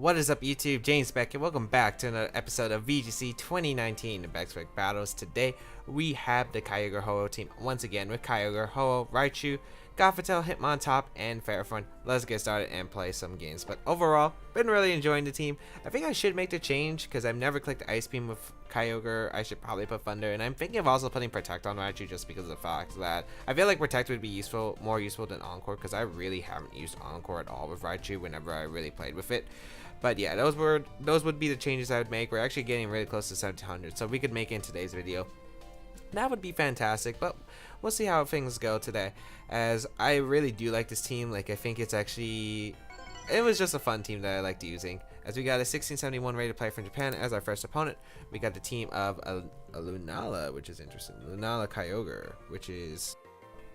What is up, YouTube? James Baek, and welcome back to another episode of VGC 2019 Baek Battles. Today, we have the Kyogre and Ho-oh team once again with Kyogre, Ho-oh, Raichu, Gothitelle, Hitmontop, and Fairphone. Let's get started and play some games. But overall, been really enjoying the team. I think I should make the change because I've never clicked Ice Beam with Kyogre. I should probably put Thunder, and I'm thinking of also putting Protect on Raichu just because of the fact that I feel like Protect would be more useful than Encore because I really haven't used Encore at all with Raichu whenever I really played with it. But yeah, those would be the changes I would make. We're actually getting really close to 1700, so we could make it in today's video. That would be fantastic, but we'll see how things go today, as I really do like this team. Like, I think it was just a fun team that I liked using. As we got a 1671 rated player from Japan as our first opponent. We got the team of a Lunala, which is interesting. Lunala Kyogre, which is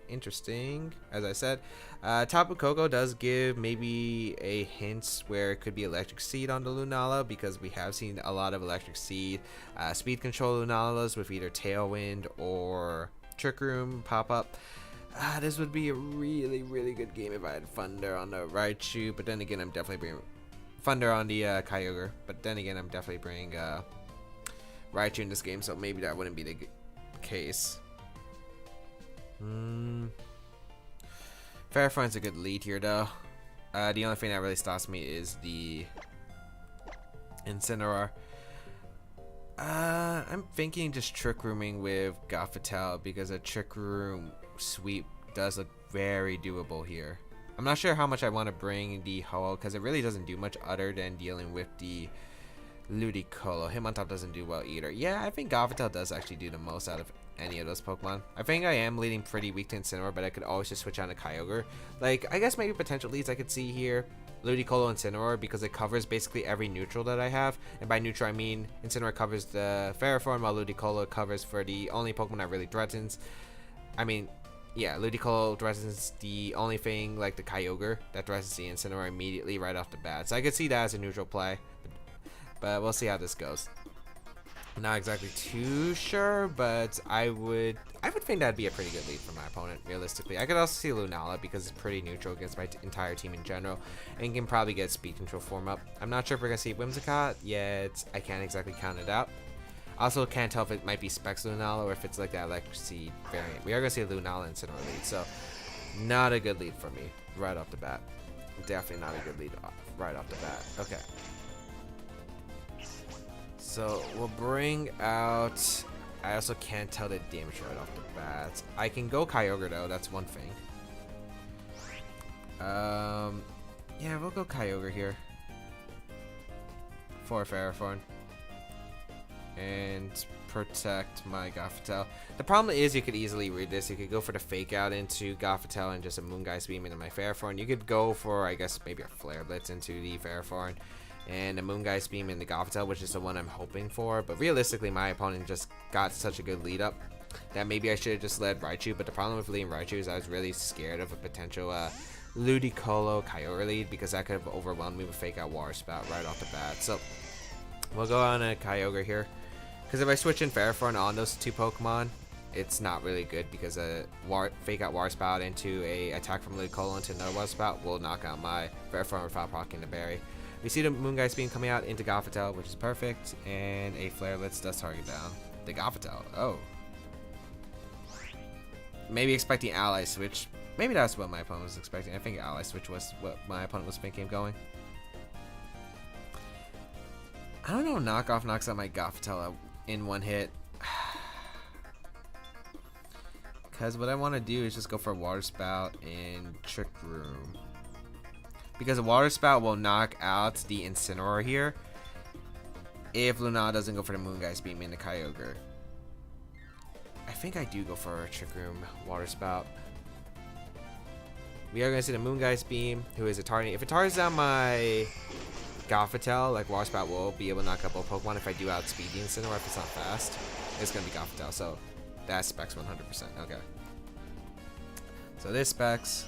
interesting. As I said, Tapu Koko does give maybe a hint where it could be Electric Seed on the Lunala, because we have seen a lot of Electric Seed speed control Lunalas with either Tailwind or Trick Room pop up. This would be a really good game if I had Thunder on the Raichu, but then again I'm definitely bringing Thunder on the Kyogre, but then again I'm definitely bringing Raichu in this game, so maybe that wouldn't be the case. Fairphone's a good lead here though. The only thing that really stops me is the Incineroar. I'm thinking just Trick Rooming with Gothitelle because a Trick Room sweep does look very doable here. I'm not sure how much I want to bring the Ho-oh because it really doesn't do much other than dealing with the Ludicolo. Hitmontop doesn't do well either. Yeah, I think Gothitelle does actually do the most out of any of those Pokemon. I think I am leading pretty weak to Incineroar, but I could always just switch on to Kyogre. Like, I guess maybe potential leads I could see here, Ludicolo and Incineroar, because it covers basically every neutral that I have. And by neutral, I mean Incineroar covers the Fairphone, while Ludicolo covers for the only Pokemon that really threatens. I mean, yeah, Ludicolo threatens the only thing, like the Kyogre, that threatens the Incineroar immediately right off the bat. So I could see that as a neutral play, but we'll see how this goes. Not exactly too sure, but I would think that'd be a pretty good lead for my opponent, realistically. I could also see Lunala because it's pretty neutral against my entire team in general, and can probably get speed control form up. I'm not sure if we're gonna see Whimsicott yet. I can't exactly count it out. Also can't tell if it might be Specs Lunala or if it's like that Electric Seed variant. We are gonna see a Lunala and Incineroar lead, so not a good lead for me right off the bat. Definitely not a good lead right off the bat. Okay. So we'll bring out, I also can't tell the damage right off the bat. I can go Kyogre though, that's one thing. Yeah, we'll go Kyogre here for Fairphone and protect my Gothitelle. The problem is you could easily read this. You could go for the fake out into Gothitelle and just a Moongeist Beam into my Fairphone. You could go for, I guess, maybe a Flare Blitz into the Fairphone and a Moongeist Beam in the Gothitelle, which is the one I'm hoping for. But realistically, my opponent just got such a good lead up that maybe I should have just led Raichu. But the problem with leading Raichu is I was really scared of a potential Ludicolo Kyogre lead, because that could have overwhelmed me with Fake Out Water Spout right off the bat. So we'll go on a Kyogre here, because if I switch in Fairphone on those two Pokemon, it's not really good, because a Fake Out Water Spout into a attack from Ludicolo into another Water Spout will knock out my Fairphone without proccing the berry. We see the Moongeist Beam coming out into Gothitelle, which is perfect, and a Flare Blitz does target down the Gothitelle. Oh. Maybe expecting Ally Switch. Maybe that's what my opponent was expecting. I think Ally Switch was what my opponent was thinking of going. I don't know, Knockoff knocks out my Gothitelle in one hit. Because what I want to do is just go for a Water Spout and Trick Room, because a Water Spout will knock out the Incineroar here if Lunala doesn't go for the Moongeist Beam into Kyogre. I think I do go for a Trick Room Water Spout. We are going to see the Moongeist Beam, who is a target. If it targets down my Gothitelle, like, Water Spout will be able to knock out both Pokemon. If I do outspeed the Incineroar, if it's not fast, it's going to be Gothitelle. So that's Specs 100%. Okay. So this Specs.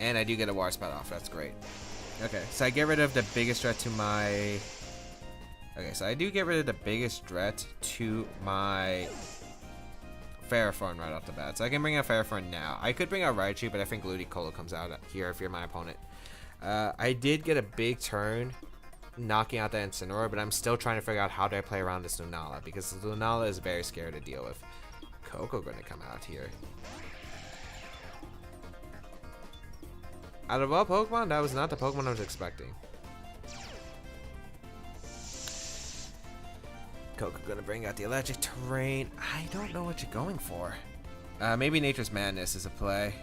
And I do get a Water Spout off. That's great. Okay, so I get rid of the biggest threat to my... Okay, so I do get rid of the biggest threat to my Fairphone right off the bat. So I can bring out Fairphone now. I could bring out Raichu, but I think Ludicolo comes out here if you're my opponent. I did get a big turn knocking out that Incineroar, but I'm still trying to figure out how do I play around this Lunala, because the Lunala is very scary to deal with. Coco gonna come out here. Out of all Pokemon, that was not the Pokemon I was expecting. Coco gonna bring out the electric terrain. I don't know what you're going for. Maybe Nature's Madness is a play.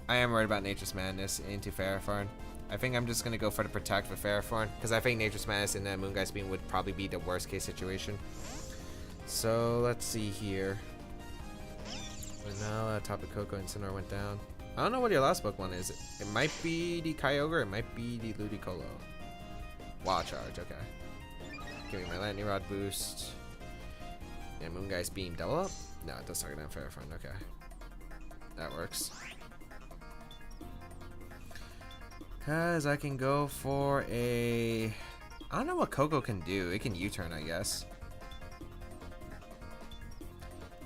I am worried about Nature's Madness into Ferrothorn. I think I'm just gonna go for the Protect with Ferrothorn, because I think Nature's Madness and Moongeist Beam would probably be the worst case situation. So let's see here. Lunala, Tapu Koko, and Incineroar went down. I don't know what your last Pokemon is. It might be the Kyogre, it might be the Ludicolo. Wild Charge, okay. Give me my Lightning Rod boost. And Moongeist Beam double up? No, it does target down Ferrothorn, okay. That works. Cause I can go for a... I don't know what Coco can do. It can U-turn, I guess.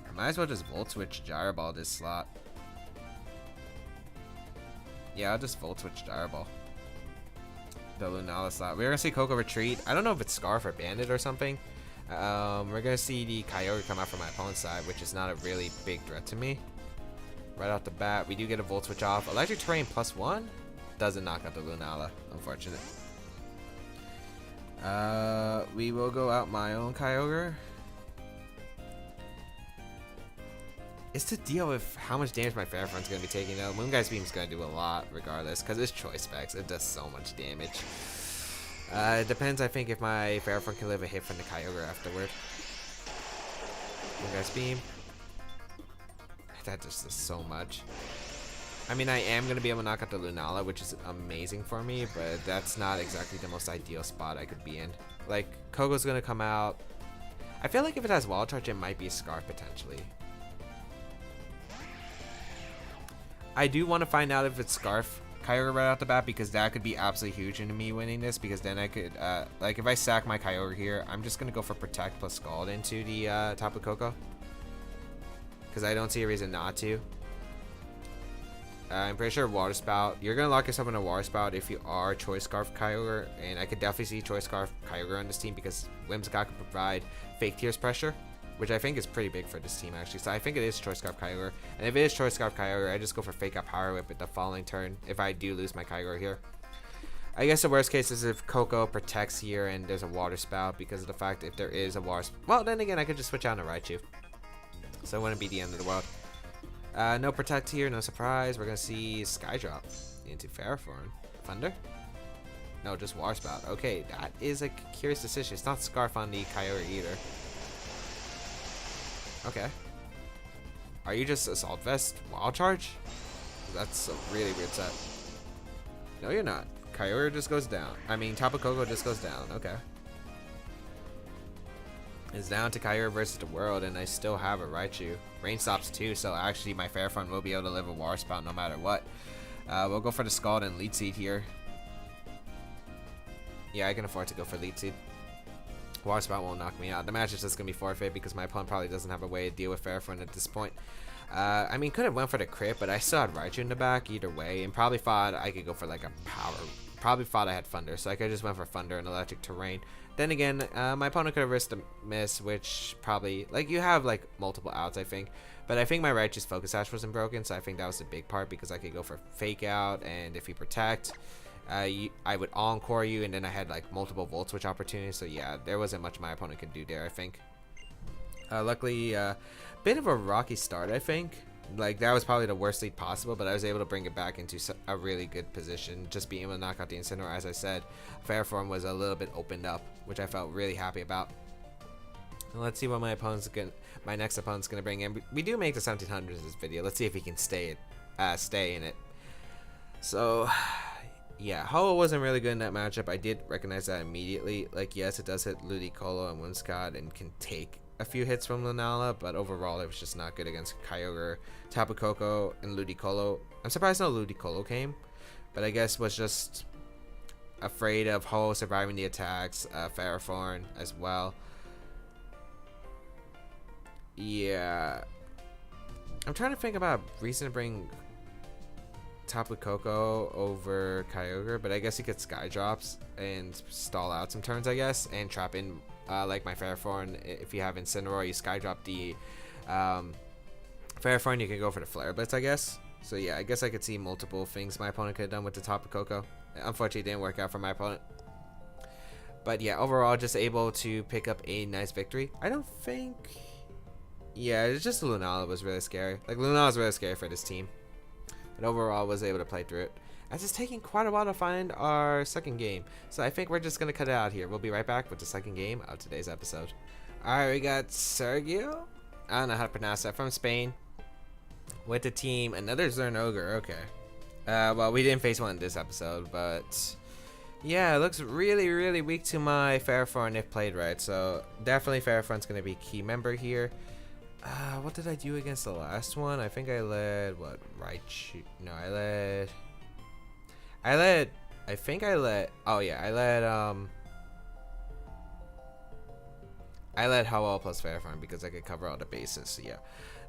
I might as well just Volt Switch Gyro Ball this slot. Yeah, I'll just Volt Switch Gyro Ball. The Lunala slot. We're gonna see Coco retreat. I don't know if it's Scarf or Bandit or something. We're gonna see the Kyogre come out from my opponent's side, which is not a really big threat to me. Right off the bat, we do get a Volt Switch off. Electric Terrain +1 doesn't knock out the Lunala. Unfortunate. We will go out my own Kyogre. It's to deal with how much damage my Ferrothorn's going to be taking though. Moongeist Beam's going to do a lot regardless, because it's choice specs. It does so much damage. It depends, I think, if my Ferrothorn can live a hit from the Kyogre afterward. Moongeist Beam. That just does so much. I mean, I am going to be able to knock out the Lunala, which is amazing for me, but that's not exactly the most ideal spot I could be in. Like, Coco's going to come out. I feel like if it has Wild Charge, it might be a Scarf potentially. I do want to find out if it's Scarf Kyogre right off the bat, because that could be absolutely huge into me winning this, because then I could, like, if I sack my Kyogre here, I'm just going to go for Protect plus Scald into the Tapu Koko, because I don't see a reason not to. I'm pretty sure Water Spout. You're going to lock yourself in a Water Spout if you are Choice Scarf Kyogre, and I could definitely see Choice Scarf Kyogre on this team, because Whimsicott can provide Fake Tears pressure, which I think is pretty big for this team actually. So I think it is Choice Scarf Kyogre, and if it is Choice Scarf Kyogre, I just go for Fake Out Power Whip at the following turn if I do lose my Kyogre here. I guess the worst case is if Coco protects here and there's a Water Spout, because of the fact if there is a Water Spout, well, then again I could just switch out on a Raichu, so it wouldn't be the end of the world. No Protect here, no surprise. We're gonna see Sky Drop into Ferrothorn. Thunder? No, just Water Spout. Okay, that is a curious decision. It's not Scarf on the Kyogre either. Okay. Are you just Assault Vest Wild Charge? That's a really weird set. No, you're not. Kyogre just goes down. I mean, Tapu Koko just goes down. Okay. It's down to Kyogre versus the world, and I still have a Raichu. Rain stops too, so actually my Ferrothorn will be able to live a Water Spout no matter what. We'll go for the Scald and Leech Seed here. Yeah, I can afford to go for Leech Seed. Water Spout won't knock me out. The match is just going to be forfeit because my opponent probably doesn't have a way to deal with Ferrothorn at this point. I mean, could have went for the crit, but I still had Raichu in the back either way, and probably thought I could go for like a power. Probably thought I had Thunder, so I could have just went for Thunder and Electric Terrain. Then again, my opponent could have risked a miss, which probably, like, you have like multiple outs, I think. But I think my Raichu's Focus Sash wasn't broken, so I think that was a big part, because I could go for Fake Out, and if you Protect, I would Encore you, and then I had like multiple Volt Switch opportunities. So yeah, there wasn't much my opponent could do there, I think. Luckily, bit of a rocky start, I think. Like, that was probably the worst lead possible, but I was able to bring it back into a really good position, just being able to knock out the Incineroar. As I said, Ferrothorn was a little bit opened up, which I felt really happy about. And let's see what my next opponent's gonna bring in. We do make the 1700s this video. Let's see if he can stay in it. So yeah, Ho-oh wasn't really good in that matchup. I did recognize that immediately. Like, yes, it does hit Ludicolo and Whimsicott and can take a few hits from Lunala, but overall it was just not good against Kyogre, Tapu Koko, and Ludicolo. I'm surprised no Ludicolo came, but I guess was just afraid of Ho-oh surviving the attacks, Ferrothorn as well. Yeah, I'm trying to think about a reason to bring Tapu Koko over Kyogre, but I guess he could Sky Drops and stall out some turns, I guess, and trap in like my Ferrothorn. If you have Incineroar, you Sky Drop the Ferrothorn, you can go for the Flare Blitz, I guess. So yeah, I guess I could see multiple things my opponent could have done with the Tapu Koko. Unfortunately, it didn't work out for my opponent. But yeah, overall, just able to pick up a nice victory. I don't think... Yeah, it's just Lunala was really scary. Like, Lunala was really scary for this team. But overall, was able to play through it. As it's taking quite a while to find our second game. So I think we're just going to cut it out here. We'll be right back with the second game of today's episode. Alright, we got Sergio. I don't know how to pronounce that. From Spain. With the team. Another Zernoger. Okay. Well, we didn't face one in this episode, but... Yeah, it looks really, really weak to my Ferrothorn if played right. So definitely Ferrothorn's going to be a key member here. What did I do against the last one? I think I led, what, Raichu? No, I led, I think I led, oh yeah, I led Ho-oh plus Ferrothorn because I could cover all the bases, so yeah.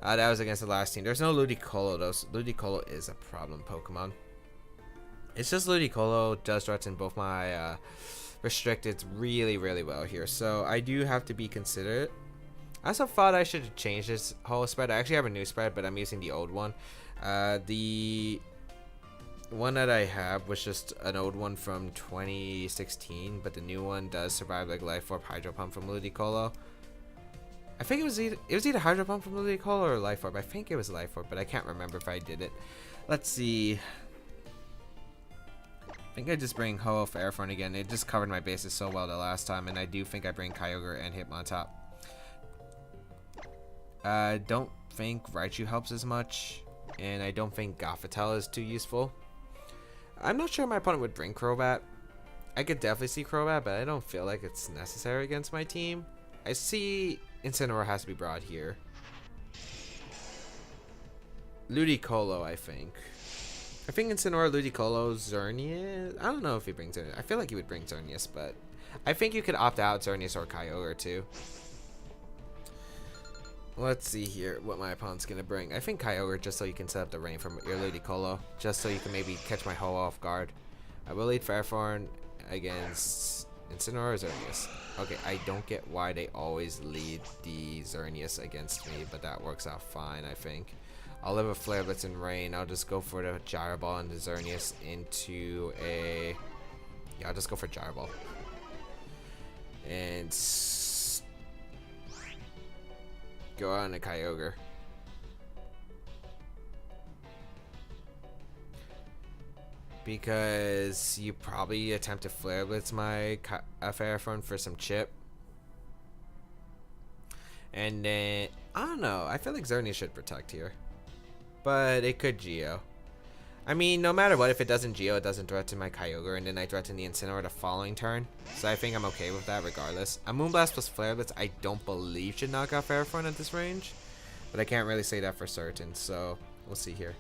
That was against the last team. There's no Ludicolo though. So Ludicolo is a problem Pokemon. It's just Ludicolo does threaten both my restricted really, really well here. So I do have to be considerate. I also thought I should change this whole spread. I actually have a new spread, but I'm using the old one. The one that I have was just an old one from 2016, but the new one does survive like Life Orb Hydro Pump from Ludicolo. I think it was either Hydro Pump from Ludicolo or Life Orb. I think it was Life Orb, but I can't remember if I did it. Let's see. I think I just bring Ho-oh for Ferrothorn again. It just covered my bases so well the last time, and I do think I bring Kyogre and Hitmontop. I don't think Raichu helps as much, and I don't think Gothitelle is too useful. I'm not sure my opponent would bring Crobat. I could definitely see Crobat, but I don't feel like it's necessary against my team. I see Incineroar has to be brought here. Ludicolo, I think. I think Incineroar, Ludicolo, Xerneas. I don't know if he brings Xerneas. I feel like he would bring Xerneas, but I think you could opt out Xerneas or Kyogre too. Let's see here what my opponent's going to bring. I think Kyogre, just so you can set up the rain from your Ludicolo. Just so you can maybe catch my Ho-oh off guard. I will lead Ferrothorn against Incineroar or Xerneas. Okay, I don't get why they always lead the Xerneas against me, but that works out fine, I think. I'll live a Flare Blitz and Rain. I'll just go for the Gyro Ball and the Xerneas into a... Yeah, I'll just go for Gyro Ball. And... go on a Kyogre. Because you probably attempt to Flare Blitz my Ferrothorn for some chip. And then, I don't know. I feel like Xerneas should protect here. But it could Geo. I mean, no matter what, if it doesn't Geo, it doesn't threaten my Kyogre, and then I threaten the Incineroar the following turn. So I think I'm okay with that regardless. A Moonblast plus Flare Blitz, I don't believe should knock out Ferrothorn at this range. But I can't really say that for certain, so we'll see here.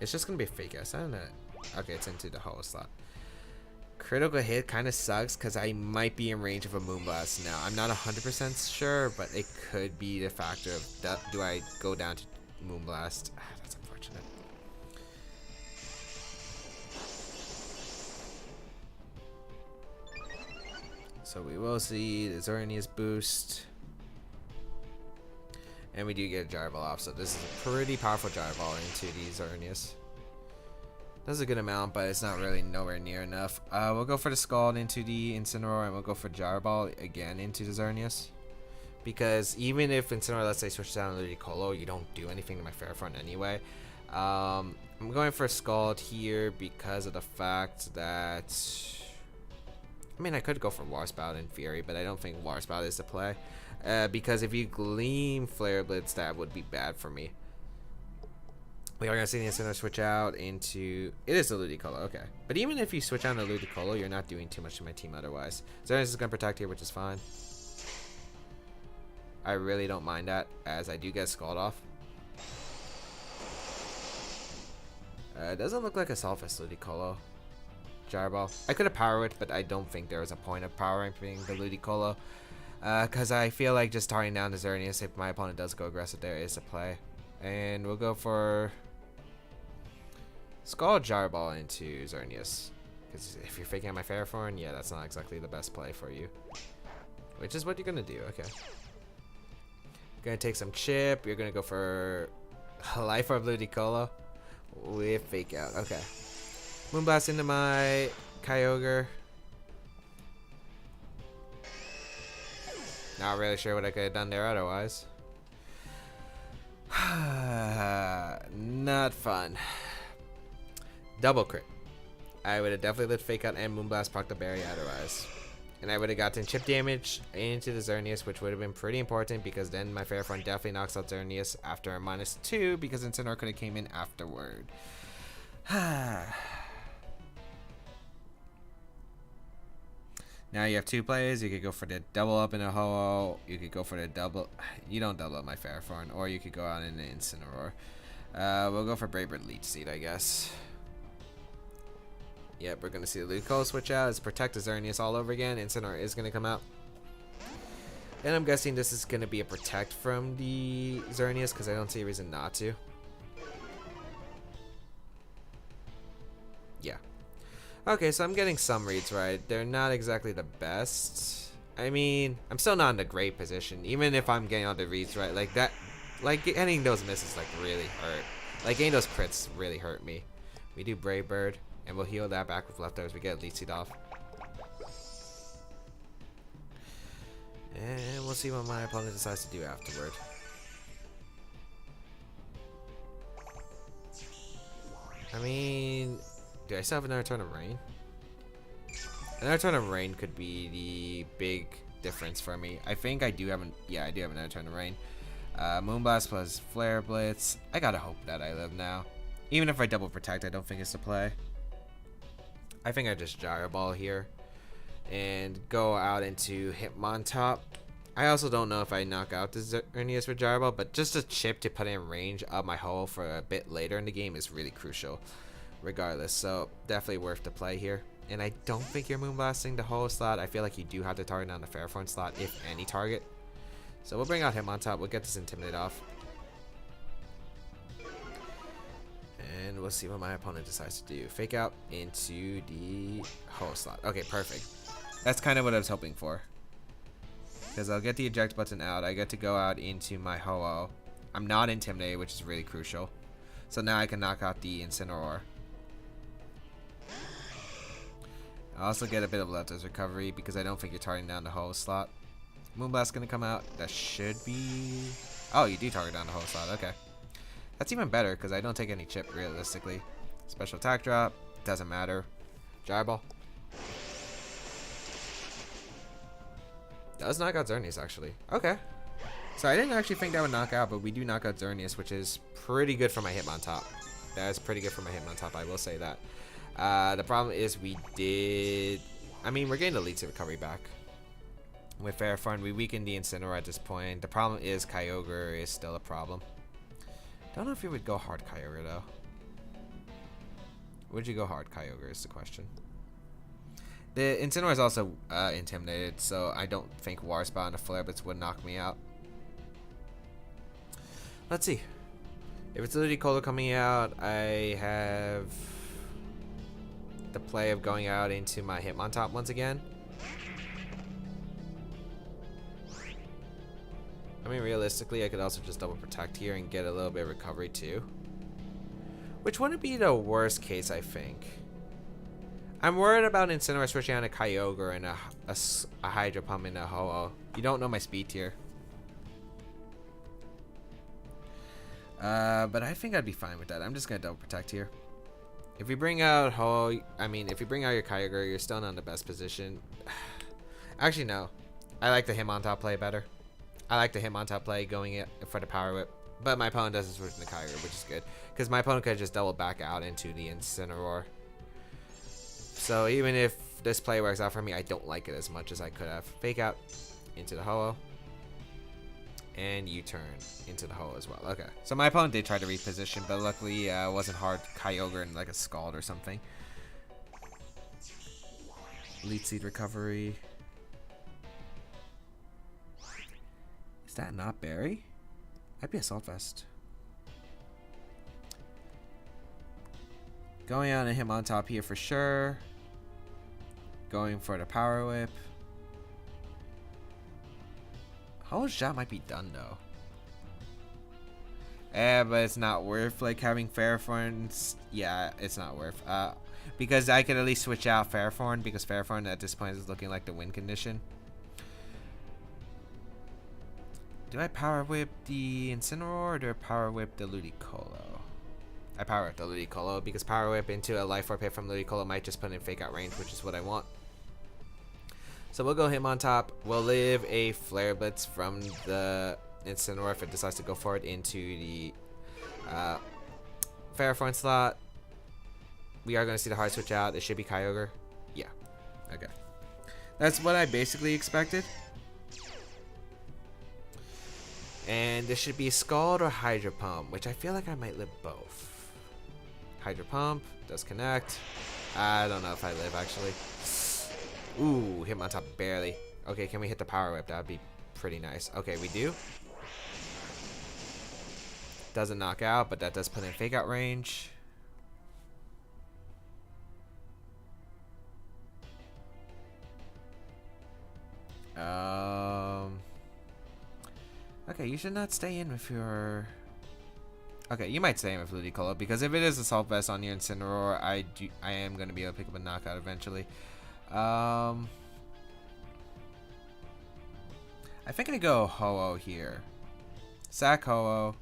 It's just going to be a Fake S, I don't know. Okay, it's into the Ho-oh slot. Critical hit kind of sucks because I might be in range of a Moonblast now. I'm not 100% sure, but it could be the factor of do I go down to Moonblast. That's unfortunate. So we will see the Xerneas boost. And we do get a Gyro Ball off, so this is a pretty powerful Gyro Ball into the Xerneas. Does a good amount, but it's not really nowhere near enough. We'll go for the Scald into the Incineroar, and we'll go for Gyro Ball again into the Xerneas. Because even if Incineroar, let's say, switches down to Ludicolo, you don't do anything to my Ferrothorn anyway. I'm going for a Scald here because of the fact that... I mean, I could go for War Spout in theory, but I don't think War Spout is the play. Because if you Gleam Flare Blitz, that would be bad for me. We are going to see the Incineroar switch out into... It is the Ludicolo, okay. But even if you switch out to Ludicolo, you're not doing too much to my team otherwise. Xerneas is going to protect here, which is fine. I really don't mind that, as I do get Scald off. It doesn't look like a Selfish Ludicolo. Gyro Ball. I could have Power Whipped, but I don't think there was a point of powering the Ludicolo. Because I feel like just tarring down the Xerneas if my opponent does go aggressive there is a play. And we'll go for Skull Gyro Ball into Xerneas. Because if you're faking out my Ferrothorn, yeah, that's not exactly the best play for you. Which is what you're going to do, okay. Gonna take some chip. You're gonna go for Life Orb Ludicolo with Fake Out. Okay. Moonblast into my Kyogre. Not really sure what I could have done there otherwise. Not fun. Double crit. I would have definitely let Fake Out and Moonblast proc the berry otherwise. And I would have gotten chip damage into the Xerneas, which would have been pretty important because then my Ferrothorn definitely knocks out Xerneas after a -2 because Incineroar could have came in afterward. Now you have two plays. You could go for the double up in a Ho-Oh. You could go for the double. You don't double up my Ferrothorn, or you could go out in the Incineroar. We'll go for Brave Bird Leech Seed, I guess. Yep, we're going to see the Ludicolo switch out. It's Protect the Xerneas all over again. Incineroar is going to come out. And I'm guessing this is going to be a Protect from the Xerneas because I don't see a reason not to. Yeah. Okay, so I'm getting some reads right. They're not exactly the best. I mean, I'm still not in a great position. Even if I'm getting all the reads right. Like that, like getting those misses like really hurt. Like getting those crits really hurt me. We do Brave Bird. And we'll heal that back with leftovers. We get Leech Seed off. And we'll see what my opponent decides to do afterward. I mean, do I still have another turn of Rain? Another turn of Rain could be the big difference for me. I think I do have I do have another turn of Rain. Moonblast plus Flare Blitz. I gotta hope that I live now. Even if I double protect, I don't think it's a play. I think I just Gyro Ball here and go out into Hitmontop. I also don't know if I knock out the Xerneas with Gyro Ball, but just a chip to put in range of my Ho-Oh for a bit later in the game is really crucial regardless. So definitely worth the play here. And I don't think you're Moonblasting the Ho-Oh slot. I feel like you do have to target on the Ferrothorn slot, if any target. So we'll bring out Hitmontop. We'll get this Intimidate off. And we'll see what my opponent decides to do. Fake Out into the Ho-Oh slot. Okay, perfect. That's kind of what I was hoping for. Because I'll get the eject button out. I get to go out into my Ho-Oh. I'm not intimidated, which is really crucial. So now I can knock out the Incineroar. I also get a bit of leftovers recovery because I don't think you're targeting down the Ho-Oh slot. Moonblast's going to come out. That should be... Oh, you do target down the Ho-Oh slot. Okay. That's even better because I don't take any chip realistically. Special attack drop. Doesn't matter. Gyro Ball. Does knock out Xerneas actually. Okay. So I didn't actually think that would knock out, but we do knock out Xerneas, which is pretty good for my Hitmontop. That is pretty good for my Hitmontop, I will say that. The problem is we did... I mean, we're getting the Leech Seed recovery back. With Ferrothorn, we weakened the Incineroar at this point. The problem is Kyogre is still a problem. Don't know if you would go hard Kyogre though. Would you go hard Kyogre is the question. The Incineroar is also intimidated, so I don't think War Spot on the Flare Blitz would knock me out. Let's see. If it's Ludicolo coming out, I have the play of going out into my Hitmontop once again. I mean, realistically, I could also just double protect here and get a little bit of recovery too. Which wouldn't be the worst case, I think. I'm worried about Incineroar switching on a Kyogre and a Hydro Pump and a Ho-Oh. You don't know my speed tier. But I think I'd be fine with that. I'm just going to double protect here. If you bring out Ho-Oh, I mean, if you bring out your Kyogre, you're still not in the best position. Actually, no. I like the Hitmontop play better. I like the Hitmontop play going for the Power Whip. But my opponent doesn't switch in the Kyogre, which is good. Because my opponent could just double back out into the Incineroar. So even if this play works out for me, I don't like it as much as I could have. Fake Out into the Ho-Oh. And U-turn into the Ho-Oh as well. Okay. So my opponent did try to reposition, but luckily it wasn't hard Kyogre and like a Scald or something. Leech Seed recovery. Is that not Berry? I'd be Assault Vest. Going on a him on top here for sure. Going for the power whip. Ho-oh's shot might be done though. But it's not worth like having Fairthorn. Yeah, it's not worth. Because I could at least switch out Fairthorn because Fairthorn at this point is looking like the win condition. Do I power whip the Incineroar or do I power whip the Ludicolo? I power whip the Ludicolo because power whip into a Life Orb hit from Ludicolo might just put in fake out range, which is what I want. So we'll go him on top. We'll live a Flare Blitz from the Incineroar if it decides to go for it into the Fairthorn slot. We are going to see the hard switch out. It should be Kyogre. Yeah. Okay. That's what I basically expected. And this should be Scald or Hydro Pump, which I feel like I might live both. Hydro Pump does connect. I don't know if I live actually. Ooh, hit on top barely. Okay, can we hit the Power Whip? That would be pretty nice. Okay, we do. Doesn't knock out, but that does put in fake out range. Okay, you should not stay in with your... Okay, you might stay in with Ludicolo because if it is Assault Vest on your Incineroar, I am going to be able to pick up a knockout eventually. I think I go Ho-oh here. Sack Ho-oh.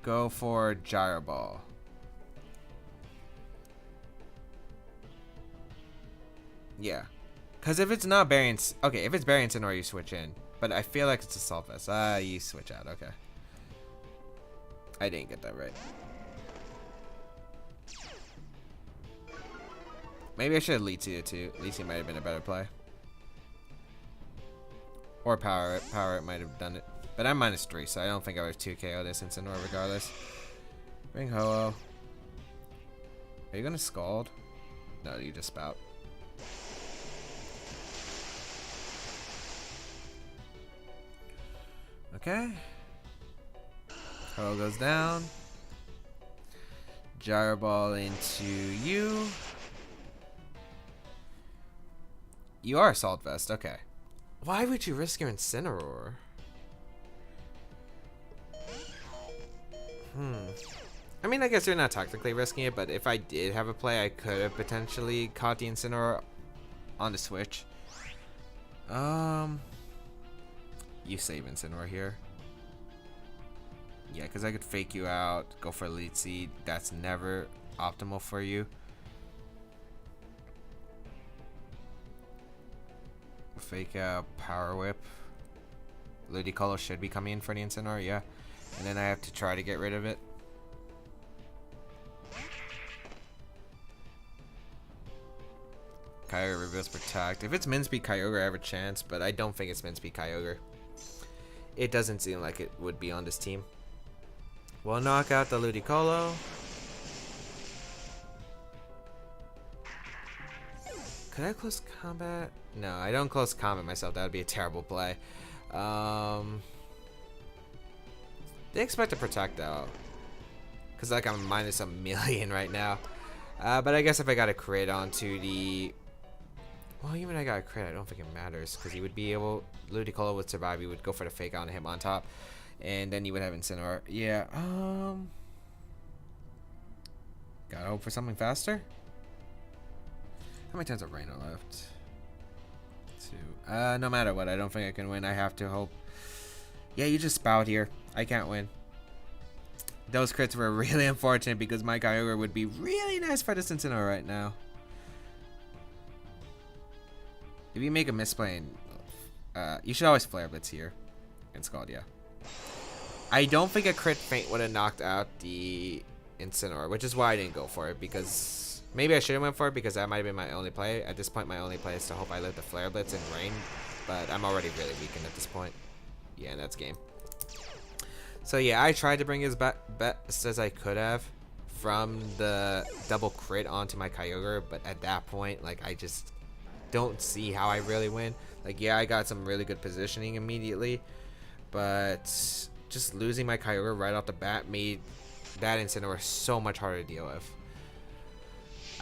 Go for Gyro Ball. Yeah. Because if it's not Barry... Okay, if it's Barry Incineroar, you switch in. But I feel like it's Assault Vest. You switch out. Okay. I didn't get that right. Maybe I should have Leetia too. Leetia might have been a better play. Or Power It. Power It might have done it. But I'm -3, so I don't think I would 2KO this Incineroar regardless. Bring Ho-oh. Are you going to Scald? No, you just Spout. Okay. Ho-oh goes down. Gyro Ball into you. You are Assault Vest, okay. Why would you risk your Incineroar? I mean, I guess you're not technically risking it, but if I did have a play, I could have potentially caught the Incineroar on the switch. You save Incineroar here. Yeah, because I could fake you out, go for Leech Seed. That's never optimal for you. Fake out Power Whip. Ludicolo should be coming in for the Incineroar, yeah. And then I have to try to get rid of it. Kyogre reveals Protect. If it's Min-Speed Kyogre, I have a chance, but I don't think it's Min-Speed Kyogre. It doesn't seem like it would be on this team. We'll knock out the Ludicolo. Could I close combat? No, I don't close combat myself. That would be a terrible play. They expect to Protect though, because like I'm -1,000,000 right now. But I guess if I got a crit onto the... Well, even if I got a crit, I don't think it matters, because he would be able... Ludicolo would survive. He would go for the fake out and hit him on top. And then he would have Incineroar. Yeah, gotta hope for something faster. How many times have Rainer left? 2. No matter what, I don't think I can win. I have to hope. Yeah, you just Spout here. I can't win. Those crits were really unfortunate because my Kyogre would be really nice for this Incineroar right now. If you make a misplay, you should always Flare Blitz here. And Scald, yeah. I don't think a crit feint would have knocked out the Incineroar, which is why I didn't go for it, because maybe I should have went for it because that might have been my only play. At this point, my only play is to hope I live the Flare Blitz and Rain, but I'm already really weakened at this point. Yeah, and that's game. So yeah, I tried to bring as best as I could have from the double crit onto my Kyogre, but at that point, like, I just don't see how I really win. Like, yeah, I got some really good positioning immediately, but just losing my Kyogre right off the bat made that incident were so much harder to deal with.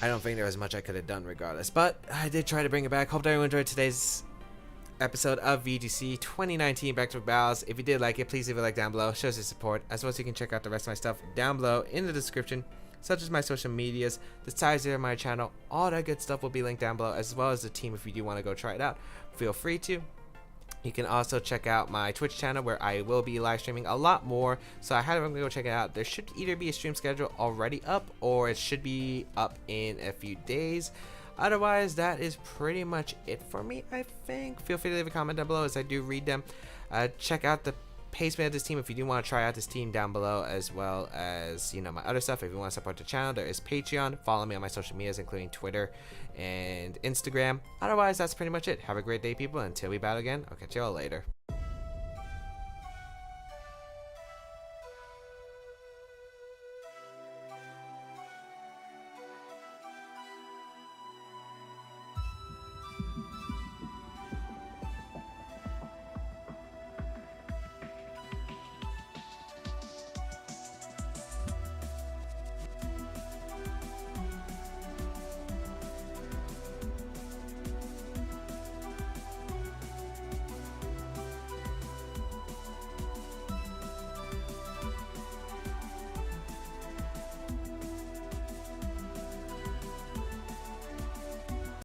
I don't think there was much I could have done regardless, but I did try to bring it back. Hope everyone enjoyed today's episode of VGC 2019 Back to Back Battles. If you did like it, please leave a like down below. Shows your support, as well as you can check out the rest of my stuff down below in the description, such as my social medias, the size of my channel, all that good stuff will be linked down below, as well as the team if you do want to go try it out. Feel free to. You can also check out my Twitch channel where I will be live streaming a lot more, so I highly recommend go check it out. There should either be a stream schedule already up, or it should be up in a few days. Otherwise, that is pretty much it for me, I think. Feel free to leave a comment down below as I do read them. Check out the placement of this team if you do want to try out this team down below, as well as, you know, my other stuff. If you want to support the channel, there is Patreon. Follow me on my social medias, including Twitter and Instagram. Otherwise, that's pretty much it. Have a great day, people. Until we battle again, I'll catch you all later.